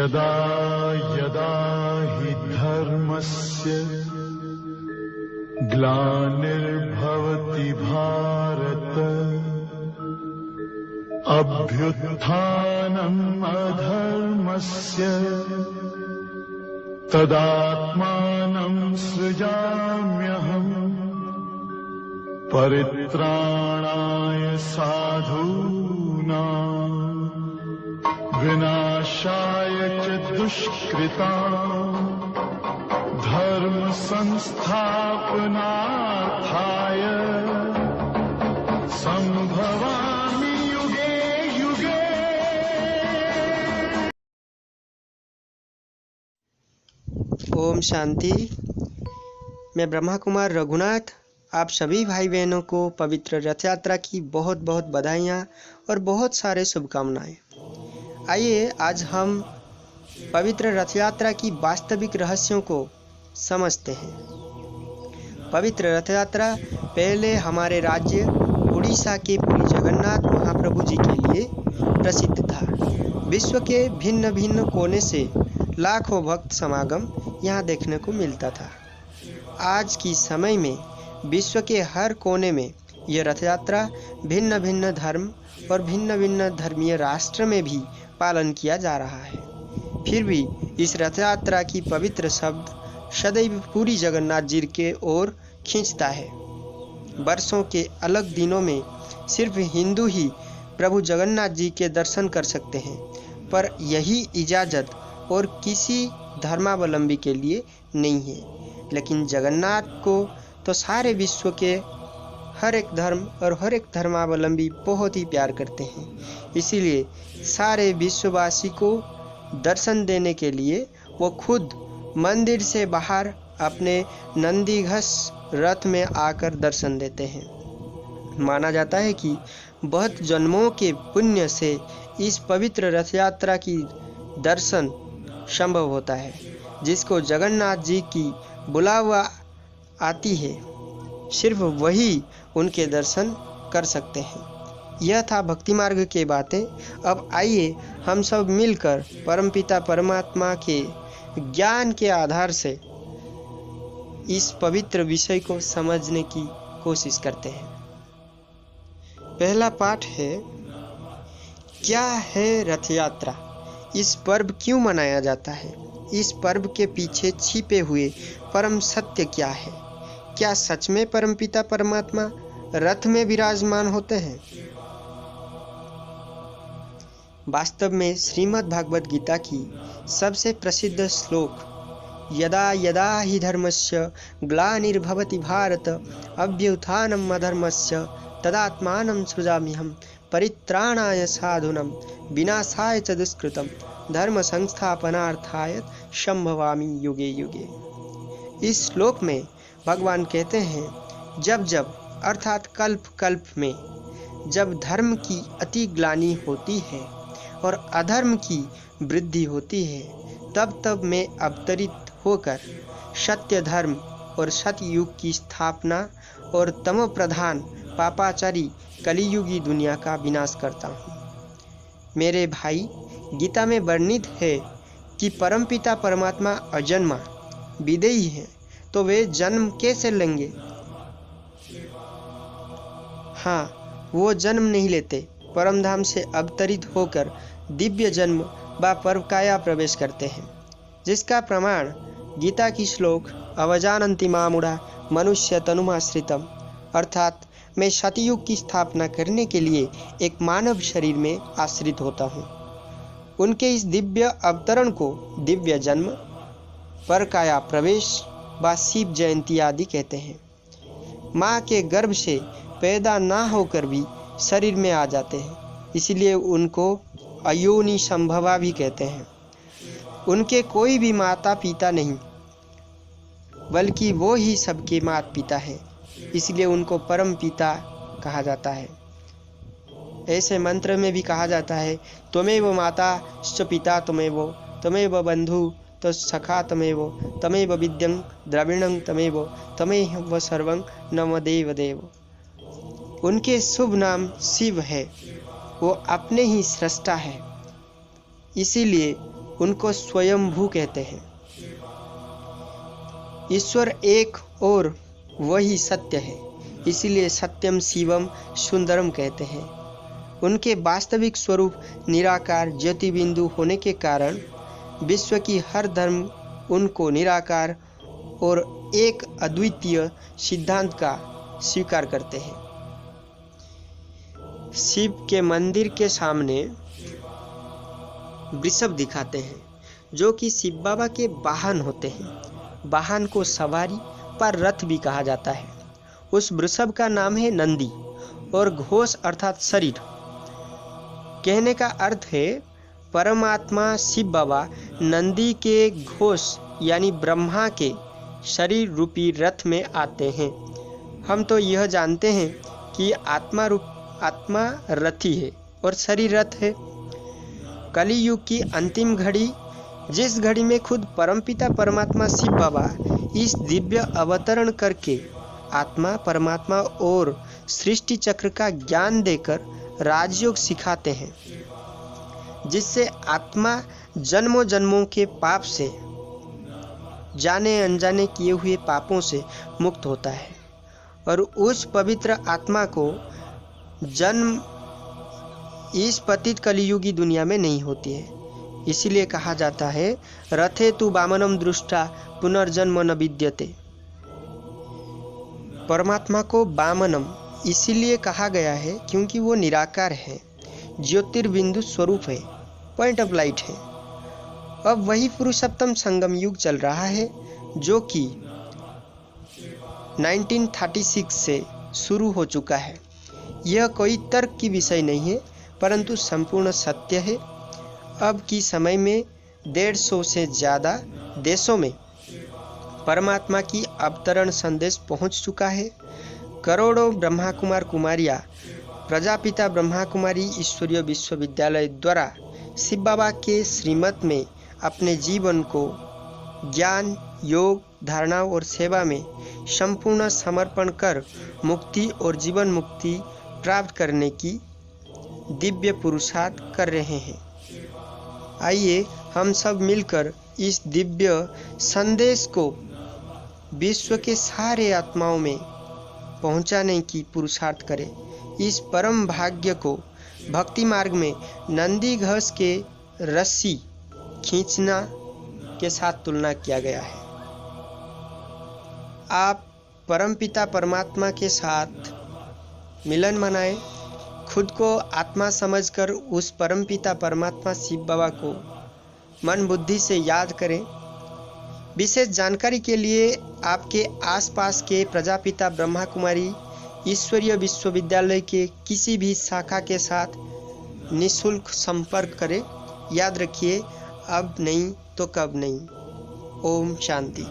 यदा यदा हि धर्मस्य ग्लानिर्भवति भारत अभ्युत्थानम् अधर्मस्य तदात्मानं सृजाम्यहम् परित्राणाय साधूनां विनाशाय च दुष्कृतां धर्म संस्थापनार्थाय संभवामि युगे युगे। ओम शांति। मैं ब्रह्मा कुमार रघुनाथ आप सभी भाई बहनों को पवित्र रथ यात्रा की बहुत बहुत बधाइयाँ और बहुत सारे शुभकामनाएं। आइए आज हम पवित्र रथ यात्रा की वास्तविक रहस्यों को समझते हैं। पवित्र रथ यात्रा पहले हमारे राज्य उड़ीसा के पुरी जगन्नाथ महाप्रभु जी के लिए प्रसिद्ध था। विश्व के भिन्न भिन्न कोने से लाखों भक्त समागम यहाँ देखने को मिलता था। आज की समय में विश्व के हर कोने में यह रथ यात्रा भिन्न भिन्न धर्म और भिन्न भिन्न धर्मीय राष्ट्र में भी पालन किया जा रहा है। फिर भी इस रथ यात्रा की पवित्र शब्द सदैव पूरी जगन्नाथ जी के ओर खींचता है। वर्षों के अलग दिनों में सिर्फ हिंदू ही प्रभु जगन्नाथ जी के दर्शन कर सकते हैं, पर यही इजाज़त और किसी धर्मावलंबी के लिए नहीं है। लेकिन जगन्नाथ को तो सारे विश्व के हर एक धर्म और हर एक धर्मावलंबी बहुत ही प्यार करते हैं। इसीलिए सारे विश्ववासी को दर्शन देने के लिए वो खुद मंदिर से बाहर अपने नंदीघोष रथ में आकर दर्शन देते हैं। माना जाता है कि बहुत जन्मों के पुण्य से इस पवित्र रथ यात्रा की दर्शन संभव होता है। जिसको जगन्नाथ जी की बुलावा आती है, सिर्फ वही उनके दर्शन कर सकते हैं। यह था भक्ति मार्ग की बातें। अब आइए हम सब मिलकर परमपिता परमात्मा के ज्ञान के आधार से इस पवित्र विषय को समझने की कोशिश करते हैं। पहला पाठ है, क्या है रथ यात्रा? इस पर्व क्यों मनाया जाता है? इस पर्व के पीछे छिपे हुए परम सत्य क्या है? क्या सच में परमपिता परमात्मा रथ में विराजमान होते हैं? वास्तव में श्रीमद् भागवत गीता की सबसे प्रसिद्ध श्लोक यदा यदा हि धर्मस्य ग्लानिर्भवति भारत अभ्युत्थानम् अधर्मस्य तदात्मानं सृजाम्यहम् परित्राणाय साधूनां विनाशाय च दुष्कृतं धर्म संस्थापनार्थाय संभवामि युगे युगे। इस श्लोक में भगवान कहते हैं, जब जब अर्थात कल्प कल्प में जब धर्म की अति ग्लानि होती है और अधर्म की वृद्धि होती है, तब तब मैं अवतरित होकर सत्य धर्म और सतयुग की स्थापना और तमो प्रधान पापाचारी कलियुगी दुनिया का विनाश करता हूँ। मेरे भाई, गीता में वर्णित है कि परमपिता परमात्मा अजन्मा विदेही हैं, तो वे जन्म कैसे लेंगे? हाँ, वो जन्म नहीं लेते, परमधाम से अवतरित होकर दिव्य जन्म व परकाया प्रवेश करते हैं, जिसका प्रमाण गीता की श्लोक अवजानन्ति मामुढ़ा मनुष्य तनुमाश्रितम, अर्थात मैं सतयुग की स्थापना करने के लिए एक मानव शरीर में आश्रित होता हूँ। उनके इस दिव्य अवतरण को दिव्य जन्म, परकाया प्रवेश व शिव जयंती आदि कहते हैं। माँ के गर्भ से पैदा ना होकर भी शरीर में आ जाते हैं, इसलिए उनको अयोनि संभवा भी कहते हैं। उनके कोई भी माता पिता नहीं, बल्कि वो ही सबके माता पिता हैं, इसलिए उनको परम पिता कहा जाता है। ऐसे मंत्र में भी कहा जाता है, त्वमेव माता च पिता त्वमेव बंधु तो सखा तमेव विद्यं द्रविणं तमेव सर्वं नम देव देव। उनके शुभ नाम शिव है, वो अपने ही सृष्टा है, इसीलिए उनको स्वयंभू कहते हैं। ईश्वर एक और वही सत्य है, इसीलिए सत्यम शिवम सुंदरम कहते हैं। उनके वास्तविक स्वरूप निराकार ज्योति बिंदु होने के कारण विश्व की हर धर्म उनको निराकार और एक अद्वितीय सिद्धांत का स्वीकार करते हैं। शिव के मंदिर के सामने वृषभ दिखाते हैं, जो कि शिव बाबा के वाहन होते हैं। वाहन को सवारी पर रथ भी कहा जाता है। उस वृषभ का नाम है नंदी और घोष अर्थात शरीर। कहने का अर्थ है परमात्मा शिव बाबा नंदी के घोष यानी ब्रह्मा के शरीर रूपी रथ में आते हैं। हम तो यह जानते हैं कि आत्मा रथी है और शरीर रथ है। कली युग की अंतिम घड़ी, जिस घड़ी में खुद परमपिता परमात्मा शिव बाबा इस दिव्य अवतरण करके आत्मा परमात्मा और सृष्टि चक्र का ज्ञान देकर राजयोग सिखाते हैं, जिससे आत्मा जन्मों जन्मों के पाप से, जाने अनजाने किए हुए पापों से मुक्त होता है और उस पवित्र आत्मा को जन्म इस पतित कलियुगी दुनिया में नहीं होती है। इसीलिए कहा जाता है रथे तु वामनम दृष्टा पुनर्जन्म न विद्यते। परमात्मा को वामनम इसीलिए कहा गया है क्योंकि वो निराकार है, ज्योतिर्बिंदु स्वरूप है, पॉइंट ऑफ लाइट है। अब वही पुरुषोत्तम संगम युग चल रहा है, जो कि 1936 से शुरू हो चुका है। यह कोई तर्क की विषय नहीं है, परंतु संपूर्ण सत्य है। अब की समय में 150 से ज़्यादा देशों में परमात्मा की अवतरण संदेश पहुंच चुका है। करोड़ों ब्रह्मा कुमार कुमारियाँ प्रजापिता ब्रह्मा कुमारी ईश्वरीय विश्वविद्यालय द्वारा शिव बाबा के श्रीमत में अपने जीवन को ज्ञान, योग, धारणा और सेवा में संपूर्ण समर्पण कर मुक्ति और जीवन मुक्ति प्राप्त करने की दिव्य पुरुषार्थ कर रहे हैं। आइए हम सब मिलकर इस दिव्य संदेश को विश्व के सारे आत्माओं में पहुंचाने की पुरुषार्थ करें। इस परम भाग्य को भक्ति मार्ग में नंदी घोष के रस्सी खींचना के साथ तुलना किया गया है। आप परमपिता परमात्मा के साथ मिलन मनाएं, खुद को आत्मा समझकर उस परमपिता परमात्मा शिव बाबा को मन बुद्धि से याद करें। विशेष जानकारी के लिए आपके आसपास के प्रजापिता ब्रह्मा कुमारी ईश्वरीय विश्वविद्यालय के किसी भी शाखा के साथ निःशुल्क संपर्क करें। याद रखिए, अब नहीं तो कब नहीं। ओम शांति।